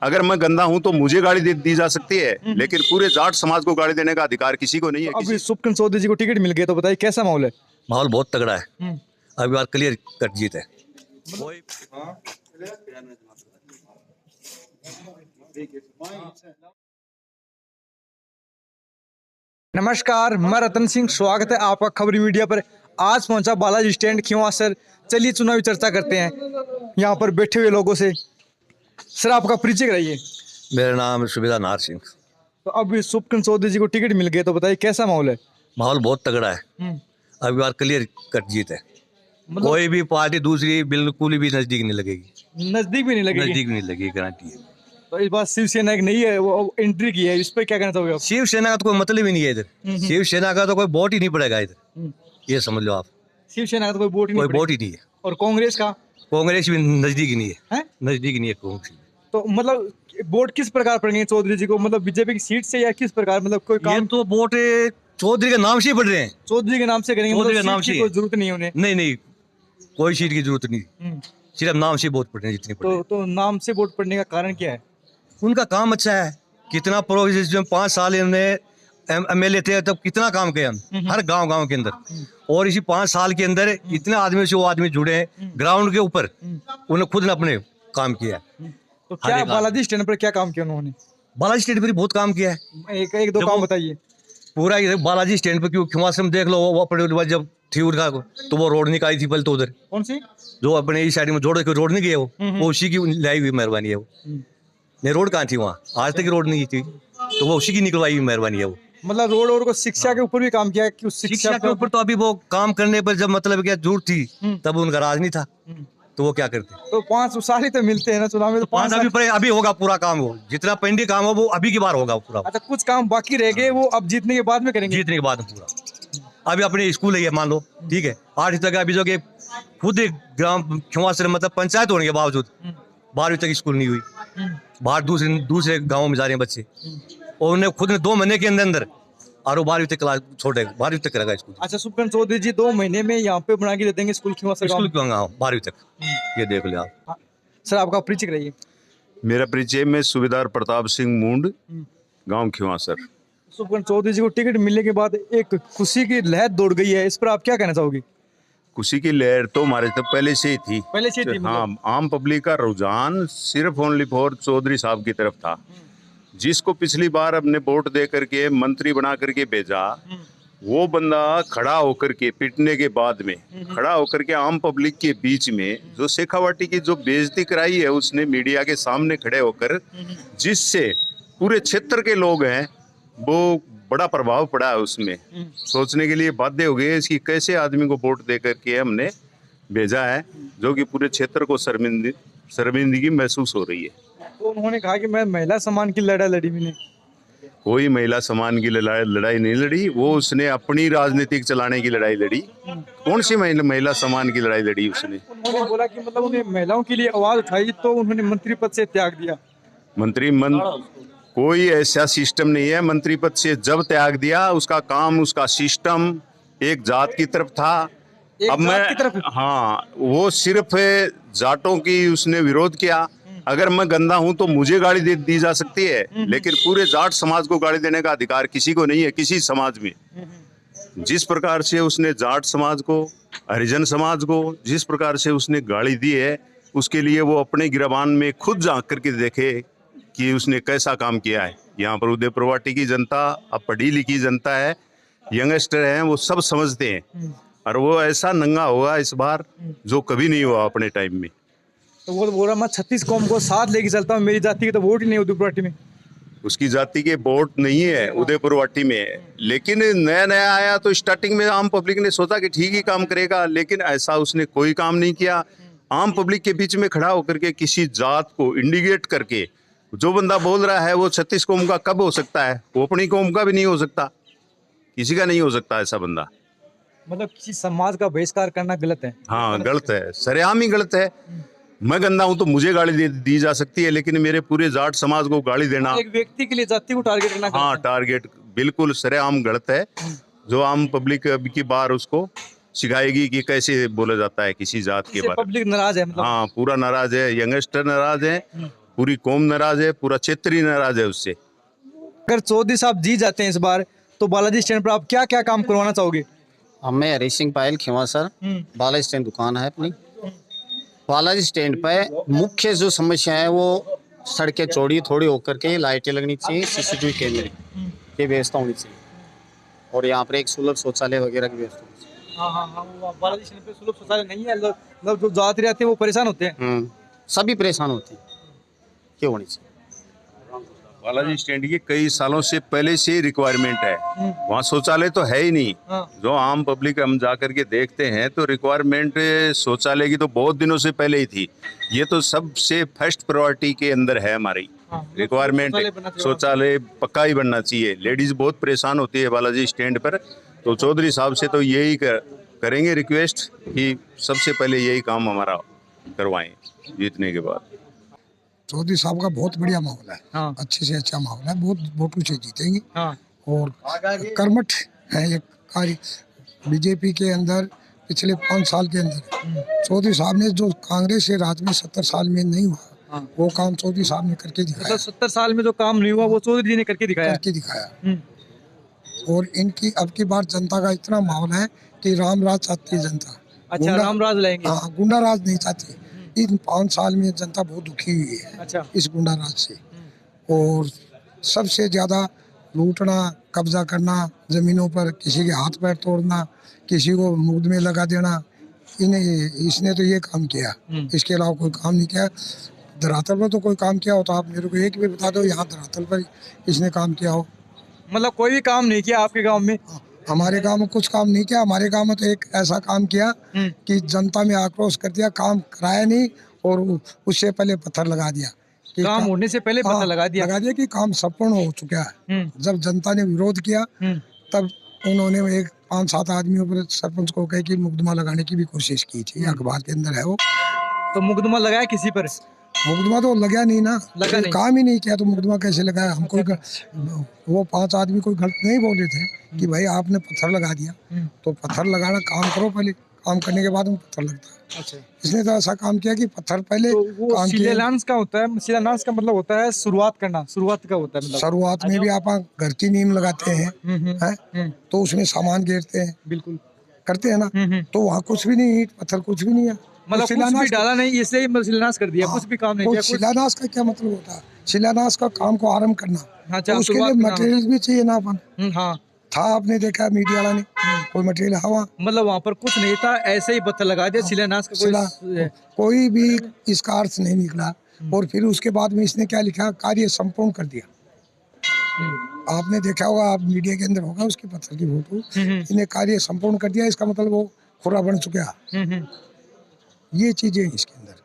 अगर मैं गंदा हूं तो मुझे गाड़ी दी जा सकती है, लेकिन पूरे जाट समाज को गाड़ी देने का अधिकार किसी को नहीं है। अभी सुप्रीम चौधरी जी को टिकट मिल गया तो बताइए कैसा माहौल है? माहौल बहुत तगड़ा है। अभी बार क्लियर कट जीत है। नमस्कार, मैं रतन सिंह, स्वागत है आपका खबरी मीडिया पर। आज पहुंचा बालाजी स्टैंड खिंवा सर। चलिए चुनावी चर्चा करते हैं यहाँ पर बैठे हुए लोगों से। सर आपका परिचय कराइए। मेरा नाम सुबेदार नार सिंह। तो अभी सुप्रीम चौधरी जी को टिकट मिल गया तो बताइए कैसा माहौल है? माहौल बहुत तगड़ा है। अभी बार क्लियर कट जीत है। कोई भी पार्टी दूसरी बिल्कुल भी नजदीक नहीं लगेगी। नजदीक भी नहीं लगेगी? नजदीक भी नहीं लगेगी, गारंटी है। तो इस बार शिवसेना एक नई है, वो एंट्री की है, इस पर क्या कहना चाहोगे आप? शिवसेना का तो कोई मतलब ही नहीं है इधर। शिवसेना का तो कोई वोट ही नहीं पड़ेगा इधर, ये समझ लो आप। शिवसेना का तो कोई वोट ही कोई नहीं वोट ही नहीं है। और कांग्रेस का? कांग्रेस भी नजदीक ही नहीं है? है, नजदीक नहीं है कांग्रेस। तो मतलब वोट किस प्रकार पड़ेंगे चौधरी जी को, मतलब बीजेपी की सीट से या किस प्रकार, मतलब कोई ये काम? तो वोट चौधरी के नाम से ही पड़ रहे हैं। चौधरी के नाम से करेंगे, चौधरी मतलब के नाम सीट की से। कोई जरूरत नहीं है उन्हें? नहीं नहीं, कोई सीट की जरूरत नहीं, सिर्फ नाम से वोट पड़ रहे हैं जितने पड़ रहे हैं। तो नाम से वोट पड़ने का कारण क्या है? उनका काम अच्छा है। कितना प्रोग्रेस, जो 5 साल इन्होंने एमएलए थे तब कितना काम किया हर गांव के अंदर। और इसी 5 साल के अंदर इतने आदमी से वो आदमी जुड़े हैं ग्राउंड के ऊपर, उन्होंने खुद ने अपने काम किया है। तो क्या बालाजी स्टैंड पर क्या काम किया उन्होंने? बालाजी स्टैंड पर बहुत काम किया है। एक दो काम बताइए। पूरा बालाजी स्टैंड पर क्यों खिमाश्रम देख लो, वो अपने जब थी उनका तो वो रोड निकाली थी पहले तो उधर। कौन सी? जो अपने इस साइड में रोड नहीं गया वो उसी की लाई हुई मेहरबानी है। वो नहीं, रोड कहाँ थी वहाँ, आज तक रोड नहीं थी, तो वो उसी की निकलवाई हुई मेहरबानी है वो। मतलब रोड और को शिक्षा के ऊपर भी काम किया है कि उस शिक्षा के ऊपर तो अभी वो काम करने पर जब मतलब क्या जरूरत थी तब उनका राज नहीं था, तो वो क्या करते। तो 5 साल ही तो मिलते हैं ना चुनाव में, तो 5 अभी होगा पूरा काम, वो जितना पेंडिंग काम हो वो अभी की बार होगा पूरा। अच्छा, कुछ काम बाकी रह गए, वो अब जीतने के बाद में करेंगे? जीतने के बाद पूरा। अभी अपने स्कूल है मान लो, ठीक है, 8 तक अभी जो कि खुद ग्राम खिमाश्रम मतलब पंचायत होने के बावजूद 12वीं तक स्कूल नहीं हुई। बाहर दूसरे गाँव में जा रहे हैं बच्चे, और उन्हें खुद ने 2 महीने के अंदर और 12वीं तक क्लास छोड़े, 12वीं तक करेगा स्कूल। अच्छा, सुप्रीम चौधरी जी 2 महीने में यहाँ पे बना के दे देंगे स्कूल खिमाश्रम? स्कूल 12वीं तक, ये देख ले आप। सर आपका परिचय कराइए। मेरा परिचय में सूबेदार प्रताप सिंह मुंड, गांव खिवासर। सुप्रीम चौधरी जी को टिकट मिलने के बाद एक खुशी की लहर दौड़ गई है, इस पर आप क्या कहना चाहोगे? खुशी की लहर तो हमारे तक पहले से ही थी। पहले से थी? हाँ, आम पब्लिक का रुझान सिर्फ ओनली फॉर चौधरी साहब की तरफ था, जिसको पिछली बार अपने वोट दे करके मंत्री बना करके भेजा। वो बंदा खड़ा होकर के पिटने के बाद में खड़ा होकर के आम पब्लिक के बीच में जो शेखावाटी की जो बेइज्जती कराई है उसने मीडिया के सामने खड़े होकर, जिससे पूरे क्षेत्र के लोग हैं वो बड़ा प्रभाव पड़ा है। उसमें सोचने के लिए बाध्य हो गए कि कैसे आदमी को वोट दे करके हमने भेजा है, जो कि पूरे क्षेत्र को शर्मिंदगी महसूस हो रही है। तो उन्होंने कहा कि मैं महिला सम्मान की लड़ाई लड़ी। मैंने कोई महिला सम्मान की लड़ाई नहीं लड़ी, वो उसने अपनी राजनीतिक चलाने की लड़ाई लड़ी। कौन सी महिला सम्मान की लड़ाई लड़ी उसने? उन्होंने बोला कि मतलब उन्हें महिलाओं के लिए आवाज उठाई तो उन्होंने मंत्री पद से त्याग दिया। कोई ऐसा सिस्टम नहीं है। मंत्री पद से जब त्याग दिया, उसका काम उसका सिस्टम एक जात की तरफ था। अब मैं हाँ, वो सिर्फ जाटों की उसने विरोध किया। अगर मैं गंदा हूं तो मुझे गाड़ी दी जा सकती है, लेकिन पूरे जाट समाज को गाड़ी देने का अधिकार किसी को नहीं है, किसी समाज में। जिस प्रकार से उसने जाट समाज को, हरिजन समाज को जिस प्रकार से उसने गाड़ी दी है, उसके लिए वो अपने गिरबान में खुद झांक करके देखे कि उसने कैसा काम किया है। यहाँ पर उदयपुर वाटी की जनता, अब पढ़ी लिखी जनता है, यंगस्टर हैं, वो सब समझते हैं, और वो ऐसा नंगा होगा इस बार जो कभी नहीं हुआ अपने टाइम में। तो वो बोल रहा मैं 36 कौम को साथ लेके चलता हूँ, मेरी जाति की तो वोट ही नहीं उदयपुर वाटी में। उसकी जाति के वोट नहीं है उदयपुर वाटी में, लेकिन नया आया तो स्टार्टिंग में आम पब्लिक ने सोचा कि ठीक ही काम करेगा, लेकिन ऐसा उसने कोई काम नहीं किया। आम पब्लिक के बीच में खड़ा होकर के किसी जात को इंडिकेट करके जो बंदा बोल रहा है वो 36 कौम का कब हो सकता है? वो अपनी कौम का भी नहीं हो सकता, किसी का नहीं हो सकता ऐसा बंदा। मतलब किसी समाज का बहिष्कार करना गलत है? हाँ, गलत है, सरेआम ही गलत है। मैं गंदा हूं तो मुझे गाली दी जा सकती है, लेकिन मेरे पूरे जाट समाज को गाली देना, एक व्यक्ति के लिए जाति को टारगेट करना, हाँ टारगेट बिल्कुल सरेआम गलत है। जो आम पब्लिक अब की बार उसको सिखाएगी कि कैसे बोला जाता है किसी जात के बारे में। पब्लिक नाराज है मतलब? हाँ, पूरा नाराज है, यंगस्टर नाराज है, पूरी कौम नाराज है, पूरा क्षेत्र ही नाराज है उससे। अगर चौधरी साहब जीत जाते हैं इस बार तो बालाजी स्टैंड पर आप क्या क्या काम करवाना चाहोगे? मैं हरी सिंह पायल खेवा सर, बालाजी स्टैंड दुकान है अपनी। बालाजी स्टैंड पे मुख्य जो समस्या है वो सड़कें चौड़ी थोड़ी होकर के लाइटें लगनी चाहिए, सीसीटीवी कैमरे की व्यवस्था होनी चाहिए, और यहाँ पर एक सुलभ शौचालय वगैरह की व्यवस्था होनी चाहिए। हाँ, वो बालाजी स्टैंड पे सुलभ शौचालय नहीं है, लोग जो जाते रहते हैं वो परेशान होते हैं। सभी परेशान होते हैं, क्यों होनी चाहिए। बालाजी स्टैंड की कई सालों से पहले से रिक्वायरमेंट है, वहाँ शौचालय तो है ही नहीं। जो आम पब्लिक हम जा करके देखते हैं तो रिक्वायरमेंट शौचालय की तो बहुत दिनों से पहले ही थी। ये तो सबसे फर्स्ट प्रायोरिटी के अंदर है हमारी रिक्वायरमेंट। शौचालय पक्का ही बनना चाहिए। लेडीज बहुत परेशान होती है बालाजी स्टैंड पर, तो चौधरी साहब से तो यही करेंगे रिक्वेस्ट कि सबसे पहले यही काम हमारा करवाएं जीतने के बाद। चौधरी साहब का बहुत बढ़िया माहौल है। हाँ। अच्छे से अच्छा माहौल है, बहुत वोटों से जीतेंगे। हाँ। और कर्मठ है एक कार्य बीजेपी के अंदर पिछले 5 साल के अंदर चौधरी साहब ने जो कांग्रेस के राज में 70 साल में नहीं हुआ, वो काम चौधरी साहब ने करके दिखाया। 70 साल में जो काम नहीं हुआ वो चौधरी जी ने करके दिखाया। और इनकी अब की बार जनता का इतना माहौल है कि राम राज चाहती है जनता। अच्छा, राम राज लाएंगे। हाँ, गुंडा राज नहीं चाहती। इन 5 साल में जनता बहुत दुखी हुई है। अच्छा। इस गुंडा राज से। और सबसे ज्यादा लूटना, कब्जा करना, जमीनों पर किसी के हाथ पैर तोड़ना, किसी को मुग्ध में लगा देना, इसने तो ये काम किया। इसके अलावा कोई काम नहीं किया। धरातल पर तो कोई काम किया हो तो आप मेरे को एक भी बता दो यहाँ धरातल पर इसने काम किया हो। मतलब कोई भी काम नहीं किया आपके गांव में? हमारे गांव में कुछ काम नहीं किया। हमारे गांव में तो एक ऐसा काम किया कि जनता में आक्रोश कर दिया, काम कराया नहीं और उससे पहले पत्थर लगा दिया। काम होने से पहले पत्थर लगा दिया कि काम संपूर्ण हो चुका है। जब जनता ने विरोध किया तब उन्होंने एक 5-7 आदमियों पर सरपंच को कह कि मुकदमा लगाने की भी कोशिश की थी। अखबार के अंदर है वो। तो मुकदमा लगाया किसी पर? मुकदमा तो लगा नहीं ना, लगा नहीं। काम ही नहीं किया तो मुकदमा कैसे लगाया? हम कोई वो 5 आदमी कोई गलत नहीं बोले थे कि भाई आपने पत्थर लगा दिया। तो पत्थर लगाना काम करो पहले, काम करने के बाद में पत्थर लगता है। अच्छा। इसने तो ऐसा काम किया कि पत्थर पहले तो वो काम किया। शिलान्यास का होता है, शिलान्यास का मतलब होता है शुरुआत करना, शुरुआत का होता है मतलब। शुरुआत में भी आप घर की नींव लगाते हैं, तो उसमें सामान घेरते हैं, बिल्कुल करते हैं ना। तो वहाँ कुछ भी नहीं, ईंट पत्थर कुछ भी नहीं है। मतलब कुछ भी डाला नहीं, इसलिए शिलान्यास कर दिया। कुछ भी काम नहीं किया। शिलान्यास का क्या मतलब होता है? शिलान्यास का काम को आरंभ करना, तो उसके लिए मटेरियल भी चाहिए ना अपन। हाँ था, आपने देखा मीडिया वाला ने कोई मटेरियल हवा, मतलब वहाँ पर कुछ नहीं था, ऐसे ही पत्थर लगा दिया। शिलान्यास का कोई भी इसका अर्थ नहीं निकला। और फिर उसके बाद में इसने क्या लिखा? कार्य संपूर्ण कर दिया। आपने देखा होगा, आप मीडिया के अंदर होगा उसके पत्थर की फोटो। इन्हें कार्य संपूर्ण कर दिया, इसका मतलब वो खुरा बन चुका। ये चीजें इसके अंदर।